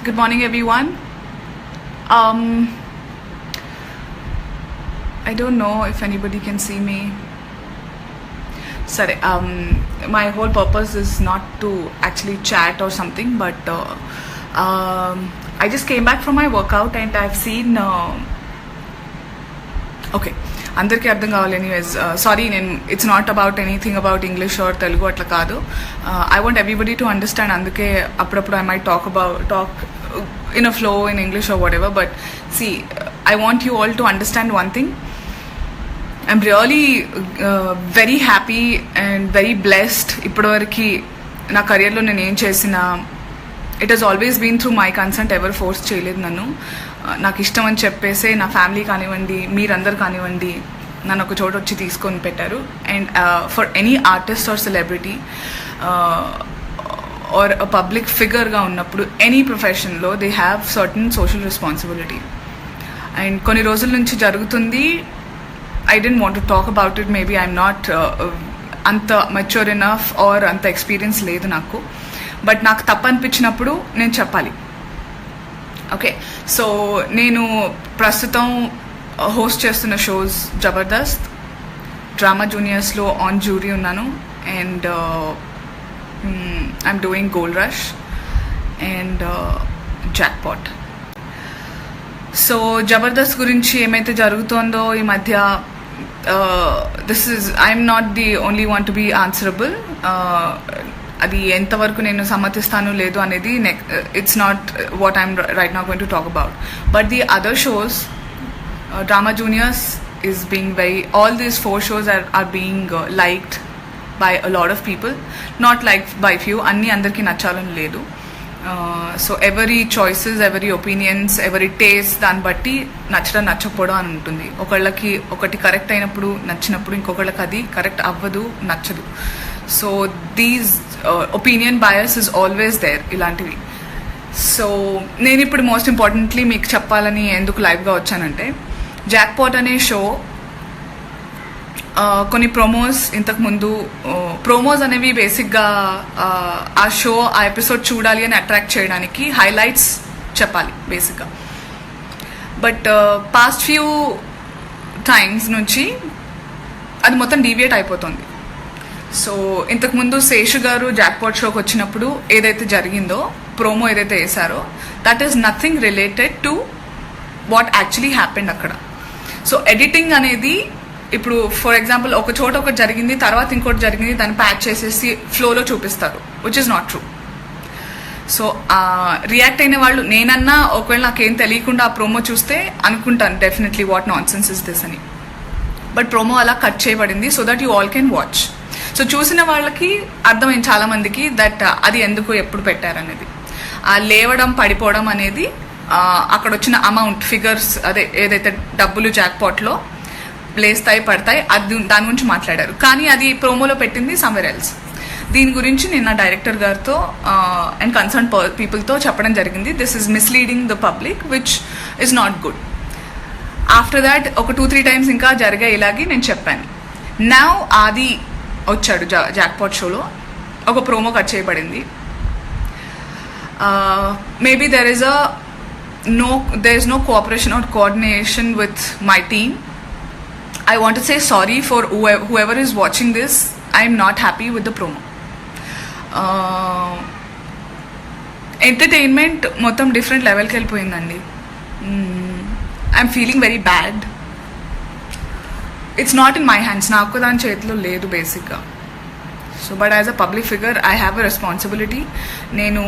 Good morning, everyone. I don't know if anybody can see me. Sorry, my whole purpose is not to actually chat or something, but I just came back from my workout and I've seen. Okay. అందరికీ అర్థం కావాలి. Anyways sorry, it's not about anything about English or Telugu అట్లా కాదు. I want everybody to understand. అందుకే అప్పుడప్పుడు I might talk in a flow in English or whatever. But see, I want you all to understand one thing. I'm really very happy and very blessed. ఇప్పటివరకు నా కెరియర్లో నేను ఏం చేసినా it has always been through my consent. ఎవరు force చేయలేదు నన్ను. నాకు ఇష్టం అని చెప్పేసి నా ఫ్యామిలీ కానివ్వండి, మీరందరు కానివ్వండి, నన్ను ఒక చోట వచ్చి తీసుకొని పెట్టారు. And for any artist or celebrity or a public ఫిగర్గా ఉన్నప్పుడు ఎనీ ప్రొఫెషన్లో they have certain social responsibility. And కొన్ని రోజుల నుంచి జరుగుతుంది. I don't want to talk about it. Maybe I'm not అంత మెచ్యూర్ ఎనఫ్ ఆర్ అంత ఎక్స్పీరియన్స్ లేదు నాకు. బట్ నాకు తప్పు అనిపించినప్పుడు నేను చెప్పాలి. ఓకే, సో నేను ప్రస్తుతం హోస్ట్ చేస్తున్న షోస్ జబర్దస్త్, డ్రామా జూనియర్స్లో ఆన్ జ్యూరీ ఉన్నాను. And I'm doing gold rush and jackpot. So Jabardasth గురించి ఏమైతే జరుగుతోందో ఈ మధ్య, I'm not the only one to be answerable. అది ఎంతవరకు నేను సమ్మతిస్తాను లేదు అనేది it's not what I'm right now going to talk about. But the other shows, drama juniors is being all these 4 shows are being liked by a lot of people, not liked by few. అన్నీ అందరికీ నచ్చాలని లేదు. So every choices, every opinions, every taste దాన్ని బట్టి నచ్చడం నచ్చకపోవడం అని ఉంటుంది. ఒకళ్ళకి ఒకటి కరెక్ట్ అయినప్పుడు నచ్చినప్పుడు ఇంకొకళ్ళకి అది కరెక్ట్ అవ్వదు, నచ్చదు. So these opinion bias is always there ఇలాంటివి. సో నేను ఇప్పుడు మోస్ట్ ఇంపార్టెంట్లీ మీకు చెప్పాలని ఎందుకు లైవ్గా వచ్చానంటే, జాక్పాట్ అనే షో కొన్ని ప్రోమోస్ ఇంతకుముందు, ప్రోమోస్ అనేవి బేసిక్గా ఆ షో ఆ ఎపిసోడ్ చూడాలి అని అట్రాక్ట్ చేయడానికి హైలైట్స్ చెప్పాలి బేసిక్గా. బట్ పాస్ట్ ఫ్యూ టైమ్స్ నుంచి అది మొత్తం డీవియేట్ అయిపోతుంది. సో ఇంతకుముందు శేషు గారు జాక్పాట్ షోకి వచ్చినప్పుడు ఏదైతే జరిగిందో, ప్రోమో ఏదైతే వేశారో, that is nothing related to what actually happened అక్కడ. సో ఎడిటింగ్ అనేది ఇప్పుడు ఫర్ ఎగ్జాంపుల్ ఒక చోట ఒకటి జరిగింది, తర్వాత ఇంకోటి జరిగింది, దాన్ని ప్యాచ్ చేసేసి ఫ్లోలో చూపిస్తారు, which is not true. So react అయిన వాళ్ళు, నేనన్నా ఒకవేళ నాకేం తెలియకుండా ఆ ప్రోమో చూస్తే అనుకుంటాను definitely what non sense is this అని. బట్ ప్రోమో అలా కట్ చేయబడింది so that you all can watch. So చూసిన వాళ్ళకి అర్థమైంది చాలా మందికి దట్ అది ఎందుకు ఎప్పుడు పెట్టారనేది. ఆ లేవడం పడిపోవడం అనేది అక్కడ వచ్చిన అమౌంట్ ఫిగర్స్, అదే ఏదైతే డబ్బులు జాక్పాట్లో లేస్తాయి పడతాయి, అది దాని గురించి మాట్లాడారు. కానీ అది ప్రోమోలో పెట్టింది సమ్వేర్ ఎల్స్. దీని గురించి నేను నా డైరెక్టర్ గారితో అండ్ కన్సర్న్ పీపుల్తో చెప్పడం జరిగింది. This is misleading the public which is not good. After that ఒక 2-3 టైమ్స్ ఇంకా జరిగాయి ఇలాగే నేను చెప్పాను. నౌ ఆది వచ్చాడు జాక్పాట్ షోలో, ఒక ప్రోమో కట్ చేయబడింది. Maybe there is no cooperation or coordination with my team. I want to say sorry for whoever is watching this. I am not happy with the promo. Entertainment మొత్తం different లెవెల్కి వెళ్ళిపోయిందండి. I'm feeling very bad. It's not in my hands, నాకు దాని చేతిలో లేదు బేసిక్గా. So but as a public figure I have a responsibility. నేను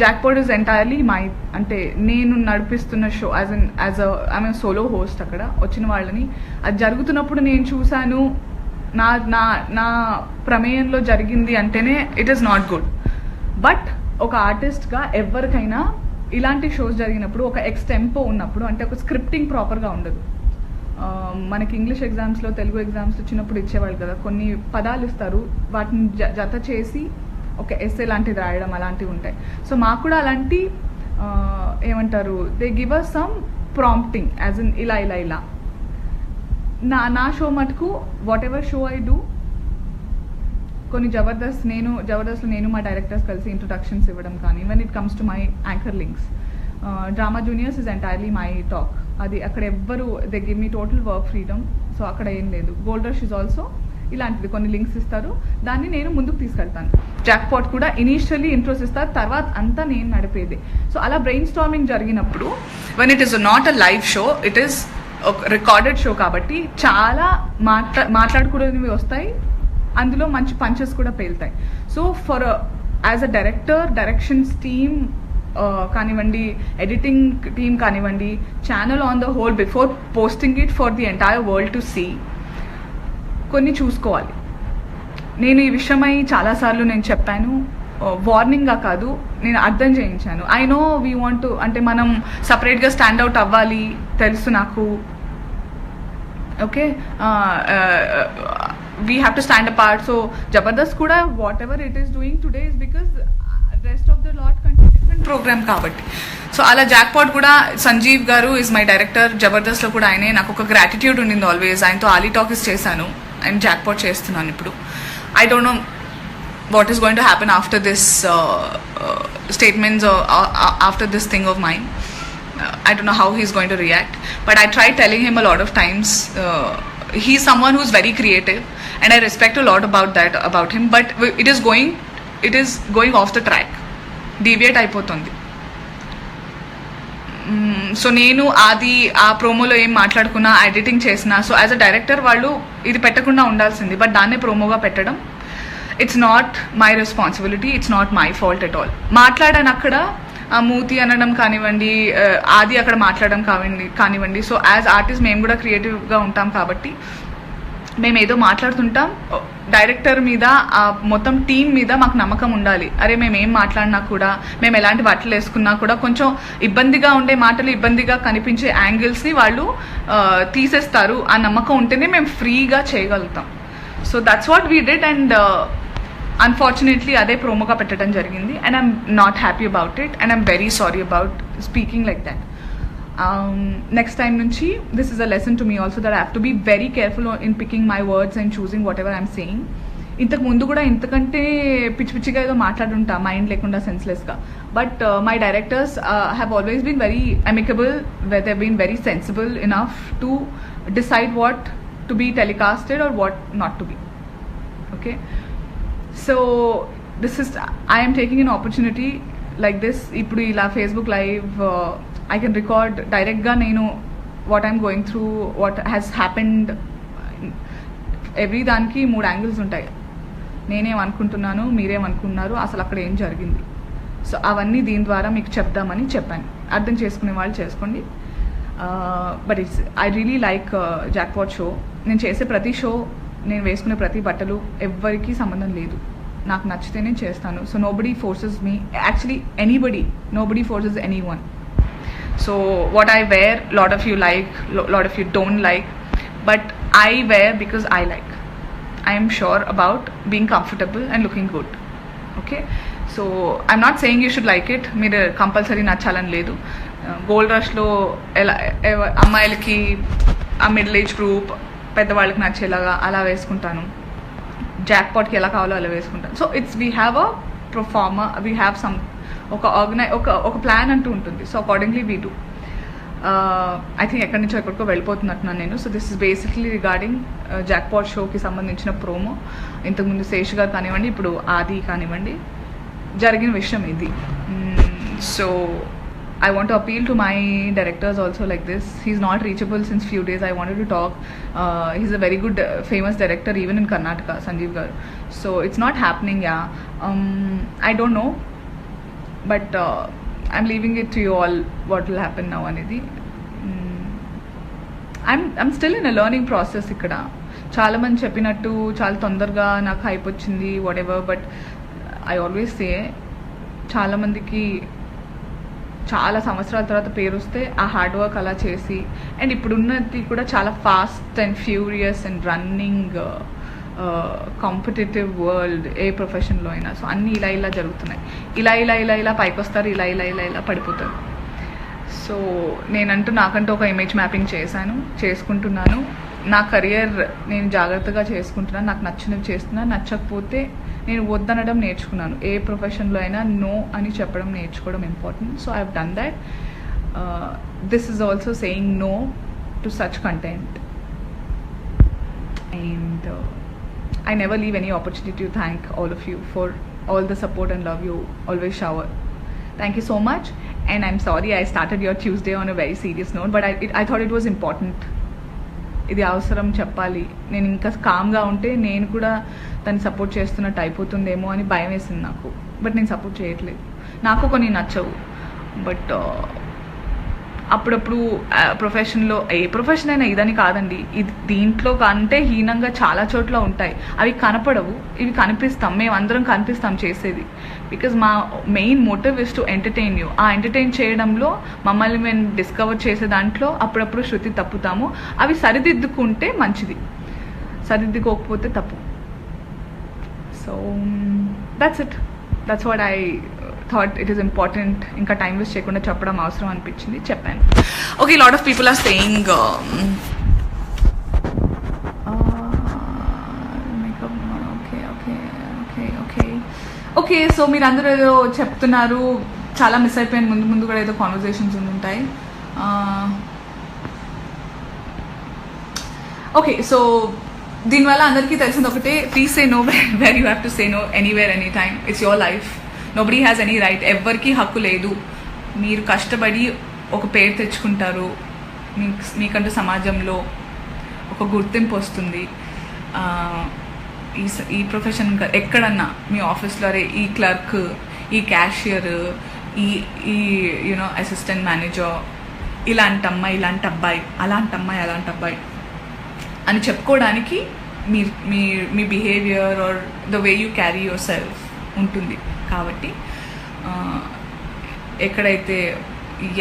jackpot is entirely my, అంటే నేను నడిపిస్తున్న show as I'm solo host. అక్కడ వచ్చిన వాళ్ళని అది జరుగుతున్నప్పుడు నేను చూశాను, నా ప్రమేయంలో జరిగింది అంటేనే it is not good. But ఒక ఆర్టిస్ట్గా ఎవరికైనా ఇలాంటి షోస్ జరిగినప్పుడు ఒక ఎక్స్టెంపో ఉన్నప్పుడు, అంటే ఒక స్క్రిప్టింగ్ ప్రాపర్గా ఉండదు. మనకి ఇంగ్లీష్ ఎగ్జామ్స్లో, తెలుగు ఎగ్జామ్స్లో చిన్నప్పుడు ఇచ్చేవాళ్ళు కదా, కొన్ని పదాలు ఇస్తారు, వాటిని జత చేసి ఒక ఎస్సే లాంటిది రాయడం అలాంటివి ఉంటాయి. సో మాకు కూడా అలాంటి ఏమంటారు, they give us some prompting as in ఇలా ఇలా ఇలా. నా షో మటుకు whatever show I do కొన్ని జబర్దస్త్లో నేను మా డైరెక్టర్స్ కలిసి ఇంట్రొడక్షన్స్ ఇవ్వడం కానీ when it comes to my anchor links. Drama Juniors is entirely my talk. అది అక్కడ ఎవ్వరు they give me total work freedom. So అక్కడ ఏం లేదు. గోల్డ్ రష్ ఇస్ ఆల్సో ఇలాంటిది, కొన్ని లింక్స్ ఇస్తారు, దాన్ని నేను ముందుకు తీసుకెళ్తాను. జాక్ పాట్ కూడా ఇనీషియల్లీ ఇంట్రోస్ ఇస్తారు, తర్వాత అంతా నేను నడిపేది. సో అలా బ్రెయిన్ స్టార్మింగ్ జరిగినప్పుడు when it is not a live show, it is recorded show కాబట్టి చాలా మాట్లాడుకునేవి వస్తాయి, అందులో మంచి పంచెస్ కూడా పేలుతాయి. So for as a directions team కానివ్వండి, ఎడిటింగ్ టీమ్ కానివ్వండి, channel on the whole before posting it for the entire world to see, కొన్ని చూసుకోవాలి. నేను ఈ విషయమై చాలాసార్లు నేను చెప్పాను, వార్నింగ్గా కాదు, నేను అర్థం చేయించాను. I know we want to, అంటే మనం సపరేట్గా స్టాండ్అవుట్ అవ్వాలి, తెలుసు నాకు. Okay, we have to stand apart. So Jabardasth కూడా whatever it is doing today is because rest of the lot కంటే డిఫరెంట్ ప్రోగ్రామ్ కాబట్టి. సో అలా జాక్ పాట్ కూడా, సంజీవ్ గారు ఈజ్ మై డైరెక్టర్ జబర్దస్త్లో కూడా. ఆయనే నాకు ఒక గ్రాటిట్యూడ్ ఉండింది ఆల్వేస్. ఆయనతో ఆలీ టాకీస్ చేశాను, ఆయన జాక్ పాట్ చేస్తున్నాను ఇప్పుడు. I don't know what is going to happen after this statements or after this thing of mine. I don't know how he's going to react, but I tried telling him a lot of times. He's someone who's very creative and I respect a lot about him, but it is going off the track, deviate అయిపోతుంది. So నేను అది ఆ ప్రోమోలో ఏం మాట్లాడుకున్నా, editing చేసినా, so as a director వాళ్ళు ఇది పెట్టకుండా ఉండాల్సింది, బట్ దాన్నే ప్రోమోగా పెట్టడం, it's not my responsibility, it's not my fault at all. మాట్లాడాను అక్కడ, మూతి అనడం కానివ్వండి, ఆది అక్కడ మాట్లాడడం కానివ్వండి. సో యాజ్ ఆర్టిస్ట్ మేము కూడా క్రియేటివ్గా ఉంటాం కాబట్టి మేము ఏదో మాట్లాడుతుంటాం. డైరెక్టర్ మీద, మొత్తం టీం మీద మాకు నమ్మకం ఉండాలి. అరే మేము ఏం మాట్లాడినా కూడా, మేము ఎలాంటి బట్టలు వేసుకున్నా కూడా కొంచెం ఇబ్బందిగా ఉండే మాటలు, ఇబ్బందిగా కనిపించే యాంగిల్స్ని వాళ్ళు తీసేస్తారు. ఆ నమ్మకం ఉంటేనే మేము ఫ్రీగా చేయగలుగుతాం. So that's what we did. And unfortunately అదే ప్రోమోగా పెట్టడం జరిగింది. And I'm not happy about it and I'm very sorry about speaking like that. Next time నుంచి this is a lesson to me also, that I have to be very careful in picking my words and choosing whatever I'm saying. ఇంతకు ముందు కూడా ఇంతకంటే పిచ్చి పిచ్చిగా ఏదో మాట్లాడుంటా, mind లేకుండా, సెన్స్లెస్గా. But my directors have always been very amicable, they have been very sensible enough to decide what to be telecasted or what not to be. Okay, so this is, I am taking an opportunity like this. Ippudu ila Facebook live I can record direct ga nenu what I'm going through, what has happened. Every daniki 3 angles ఉంటాయి. నేనేం అనుకుంటున్నాను, మీరేం అనుకున్నారు, అసలు అక్కడ ఏం జరిగింది. So అవన్నీ దీని ద్వారా మీకు చెప్దామని చెప్పాను. అర్థం చేసుకునే వాళ్ళు చేసుకోండి. But it's, I really like jackpot show. నేను చేసే ప్రతి షో, నేను వేసుకునే ప్రతి బట్టలు ఎవ్వరికీ సంబంధం లేదు, నాకు నచ్చితేనే చేస్తాను. So nobody forces me, actually nobody forces anyone. So what I wear, lot of you like, lot of you don't like, but I wear because I like. I am sure about being comfortable and looking good. Okay, so I'm not saying you should like it. మీరు compulsory నచ్చాలని లేదు. Gold రష్లో ఎలా అమ్మాయిలకి, ఆ middle age group, పెద్దవాళ్ళకి నచ్చేలాగా అలా వేసుకుంటాను. Jack పాట్కి ఎలా కావాలో అలా వేసుకుంటాను. So it's, we have a proforma, we have some, ఒక ప్లాన్ అంటూ ఉంటుంది. So accordingly we do. I think ఎక్కడి నుంచో ఎక్కడికో వెళ్ళిపోతున్నట్టున్నాను నేను. So this is basically regarding jackpot షోకి సంబంధించిన ప్రోమో. ఇంతకుముందు శేష్ గారు కానివ్వండి, ఇప్పుడు ఆది కానివ్వండి, జరిగిన విషయం ఇది. So I want to appeal to my directors also like this. He's not reachable since few days. I wanted to talk. He's a very good, famous director even in Karnataka, Sanjeev garu. So it's not happening, yeah. I don't know, but I'm leaving it to you all what will happen now anidi. I'm still in a learning process ikkada. చాలా మంది చెప్పినట్టు చాలా తొందరగా నాకు hype వచ్చింది whatever, but I always say చాలా మందికి చాలా సంవత్సరాల తర్వాత పేరు వస్తే ఆ హార్డ్ వర్క్ అలా చేసి, అండ్ ఇప్పుడున్నది కూడా చాలా fast and furious and running competitive world, ఏ ప్రొఫెషన్లో అయినా. సో అన్నీ ఇలా జరుగుతున్నాయి. ఇలా పైకి వస్తారు, ఇలా పడిపోతారు. సో నాకంటూ ఒక ఇమేజ్ మ్యాపింగ్ చేసుకుంటున్నాను. నా కెరియర్ నేను జాగ్రత్తగా చేసుకుంటున్నాను, నాకు నచ్చినవి చేస్తున్నా. నచ్చకపోతే నేను వద్దనడం నేర్చుకున్నాను. ఏ ప్రొఫెషన్లో అయినా నో అని చెప్పడం నేర్చుకోవడం important. So I have done that. This is also saying no to such content. And I never leave any opportunity to thank all of you for all the support and love you always shower. Thank you so much. And I'm sorry I started your Tuesday on a very serious note, but I thought it was important. ఇది అవసరం చెప్పాలి. నేను ఇంకా కామ్గా ఉంటే నేను కూడా తను సపోర్ట్ చేస్తున్నట్టు అయిపోతుందేమో అని భయం వేసింది నాకు. బట్ నేను సపోర్ట్ చేయట్లేదు. నాకు కొన్ని నచ్చవు. బట్ అప్పుడప్పుడు ప్రొఫెషన్లో, ఏ ప్రొఫెషన్ అయినా ఇదని కాదండి, ఇది దీంట్లో కంటే హీనంగా చాలా చోట్ల ఉంటాయి. అవి కనపడవు, ఇవి కనిపిస్తాం. మేము అందరం కనిపిస్తాం చేసేది. బికాజ్ మా main motive is to entertain you. ఆ ఎంటర్టైన్ చేయడంలో మమ్మల్ని మేము డిస్కవర్ చేసే దాంట్లో అప్పుడప్పుడు శృతి తప్పుతాము. అవి సరిదిద్దుకుంటే మంచిది, సరిదిద్దుకోకపోతే తప్పు. So that's it. That's what I thought it is important. ఇంకా టైం వేస్ట్ చేయకుండా చెప్పడం అవసరం అనిపించింది, చెప్పాను. Okay, lot of people are saying okay. So మీరు అందరూ ఏదో చెప్తున్నారు, చాలా మిస్ అయిపోయాను. ముందు కూడా ఏదో కాన్వర్జేషన్స్ ఉంటాయి. ఓకే, సో దీనివల్ల అందరికీ తెలిసింది ఒకటే, please say no where you have to say no, anywhere any time. It's your life. Nobody has any right. ఎవరికి హక్కు లేదు. మీరు కష్టపడి ఒక పేరు తెచ్చుకుంటారు, మీకంటూ సమాజంలో ఒక గుర్తింపు వస్తుంది. ఈ ప్రొఫెషన్ ఎక్కడన్నా మీ ఆఫీస్లో అరే ఈ క్లర్క్, ఈ క్యాషియర్, ఈ యూనో అసిస్టెంట్ మేనేజర్, ఇలాంటి అమ్మాయి, ఇలాంటి అబ్బాయి, అలాంటి అమ్మాయి, అలాంటి అబ్బాయి అని చెప్పుకోవడానికి మీ behaviour or the way you carry yourself ఉంటుంది. కాబట్టి ఎక్కడైతే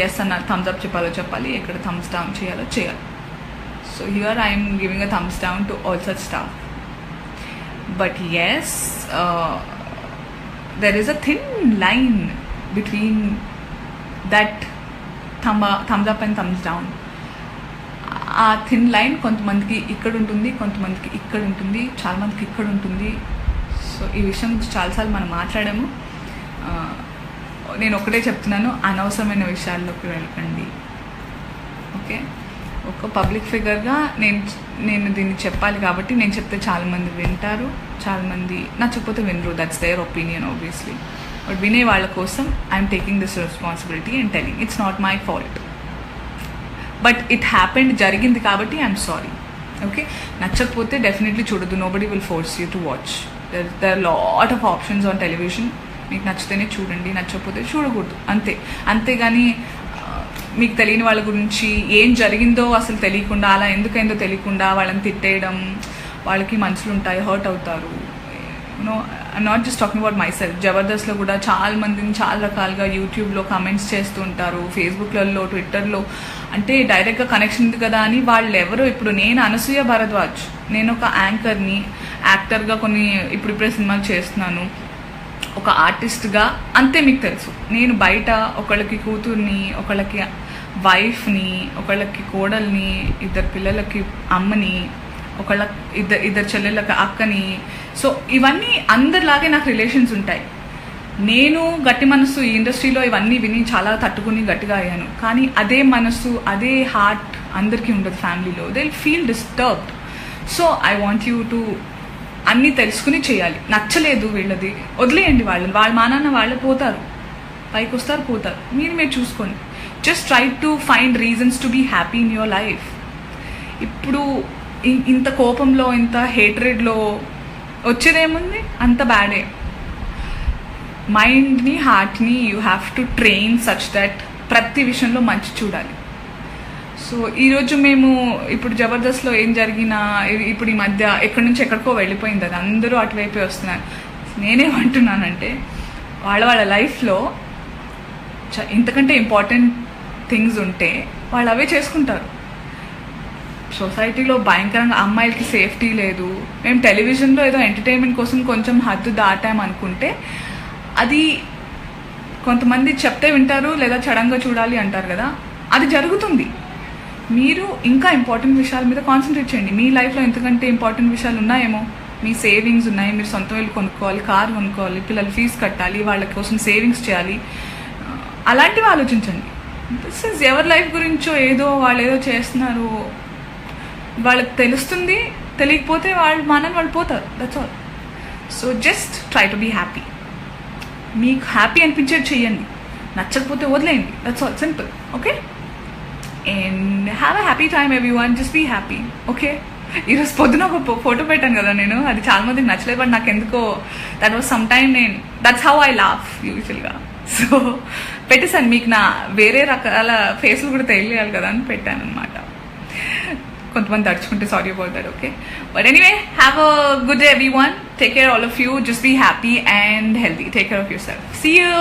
ఎస్ అన్న థమ్స్ అప్ చెప్పాలో చెప్పాలి, ఎక్కడ థమ్స్ డౌన్ చేయాలో చేయాలి. So here I'm giving a thumbs down to all such stuff. But yes, there is a thin line between that thumbs up and thumbs down. ఆ థిన్ లైన్ కొంతమందికి ఇక్కడ ఉంటుంది, కొంతమందికి ఇక్కడ ఉంటుంది, చాలామందికి ఇక్కడ ఉంటుంది. సో ఈ విషయం గురించి చాలాసార్లు మనం మాట్లాడాము. నేను ఒకటే చెప్తున్నాను, అనవసరమైన విషయాల్లోకి వెళ్ళకండి. ఓకే, ఒక పబ్లిక్ ఫిగర్గా నేను దీన్ని చెప్పాలి కాబట్టి నేను చెప్తే చాలామంది వింటారు, చాలామంది నచ్చకపోతే వినరు. That's their opinion obviously. But వినే వాళ్ళ కోసం I'm taking this responsibility and telling it's not my fault. But it happened, జరిగింది కాబట్టి ఐఎమ్ సారీ. ఓకే, నచ్చకపోతే డెఫినెట్లీ చూడొద్దు. Nobody will force you to watch. there are lot of options on television. మీకు నచ్చితేనే చూడండి, నచ్చకపోతే చూడకూడదు, అంతేగాని మీకు తెలియని వాళ్ళ గురించి ఏం జరిగిందో అసలు తెలియకుండా, అలా ఎందుకైందో తెలియకుండా వాళ్ళని తిట్టేయడం, వాళ్ళకి మనసులు ఉంటాయి, హర్ట్ అవుతారు. You know I'm not just talking about myself. జబర్దస్త్లో కూడా చాలా మందిని చాలా రకాలుగా యూట్యూబ్లో కమెంట్స్ చేస్తూ ఉంటారు, ఫేస్బుక్లలో, ట్విట్టర్లో. అంటే డైరెక్ట్గా కనెక్షన్ ఉంది కదా అని వాళ్ళు ఎవరో. ఇప్పుడు నేను అనసూయ భరద్వాజ్, నేను ఒక యాంకర్ని, యాక్టర్గా కొన్ని ఇప్పుడిప్పుడే సినిమాలు చేస్తున్నాను, ఒక ఆర్టిస్ట్గా, అంతే. మీకు తెలుసు నేను బయట ఒకళ్ళకి కూతుర్ని, ఒకళ్ళకి వైఫ్ని, ఒకళ్ళకి కోడల్ని, ఇద్దరు పిల్లలకి అమ్మని, ఒకళ్ళ ఇద్దరు చెల్లెళ్ళకి అక్కని. సో ఇవన్నీ అందరిలాగే నాకు రిలేషన్స్ ఉంటాయి. నేను గట్టి మనసు ఈ ఇండస్ట్రీలో ఇవన్నీ విని చాలా తట్టుకుని గట్టిగా అయ్యాను. కానీ అదే మనసు, అదే హార్ట్ అందరికీ ఉండదు ఫ్యామిలీలో. They will feel disturbed. So I want you to అన్నీ తెలుసుకుని చేయాలి. నచ్చలేదు వీళ్ళది, వదిలేయండి. వాళ్ళ మానాన్న వాళ్ళు పోతారు, పైకి వస్తారు, పోతారు. మీరు చూసుకోండి. Just try to find reasons to be happy in your life. ఇప్పుడు ఇంత కోపంలో, ఇంత హేట్రెడ్లో వచ్చేదేముంది? అంత బ్యాడే. మైండ్ని, హార్ట్ని you have to train such that ప్రతి విషయంలో మంచి చూడాలి. సో ఈరోజు మేము ఇప్పుడు జబర్దస్త్లో ఏం జరిగినా, ఇప్పుడు ఈ మధ్య ఎక్కడి నుంచి ఎక్కడికో వెళ్ళిపోయింది, అది అందరూ అటువైపే వస్తున్నారు. నేనేమంటున్నానంటే వాళ్ళ లైఫ్లో ఇంతకంటే ఇంపార్టెంట్ థింగ్స్ ఉంటే వాళ్ళు అవే చేసుకుంటారు. సొసైటీలో భయంకరంగా అమ్మాయిలకి సేఫ్టీ లేదు, మేము టెలివిజన్లో ఏదో ఎంటర్టైన్మెంట్ కోసం కొంచెం హద్దు దాటామనుకుంటే అది కొంతమంది చెప్తే వింటారు, లేదా చడంగా చూడాలి అంటారు కదా, అది జరుగుతుంది. మీరు ఇంకా ఇంపార్టెంట్ విషయాల మీద కాన్సన్ట్రేట్ చేయండి. మీ లైఫ్లో ఎంతకంటే ఇంపార్టెంట్ విషయాలు ఉన్నాయేమో. మీ సేవింగ్స్ ఉన్నాయి, మీరు సొంతం ఇల్లు కొనుక్కోవాలి, కారు కొనుక్కోవాలి, పిల్లలు ఫీజు కట్టాలి, వాళ్ళ కోసం సేవింగ్స్ చేయాలి, అలాంటివి ఆలోచించండి. దిస్ ఇస్ ఎవరి లైఫ్ గురించో ఏదో వాళ్ళు ఏదో చేస్తున్నారు, వాళ్ళకి తెలుస్తుంది, తెలియకపోతే వాళ్ళు పోతారు. That's all. So just try to be happy. మీకు హ్యాపీ అనిపించేది చెయ్యండి, నచ్చకపోతే వదిలేయండి. That's all, simple. Okay, and have a happy time everyone. Just be happy. Okay, ఈరోజు పొద్దున ఒక ఫోటో పెట్టాను కదా నేను, అది చాలా మందికి నచ్చలేదు, బట్ నాకు ఎందుకో that was some time that's how I laugh యూజువల్గా. సో పెట్టేసాను, మీకు నా వేరే రకాల ఫేస్లు కూడా తెలియాలి కదా అని పెట్టాను అనమాట. కొంతమంది తడుచుకుంటే sorry about that. Okay, but anyway, have a good day everyone. Take care all of you. Just be happy and healthy. Take care of yourself. See you.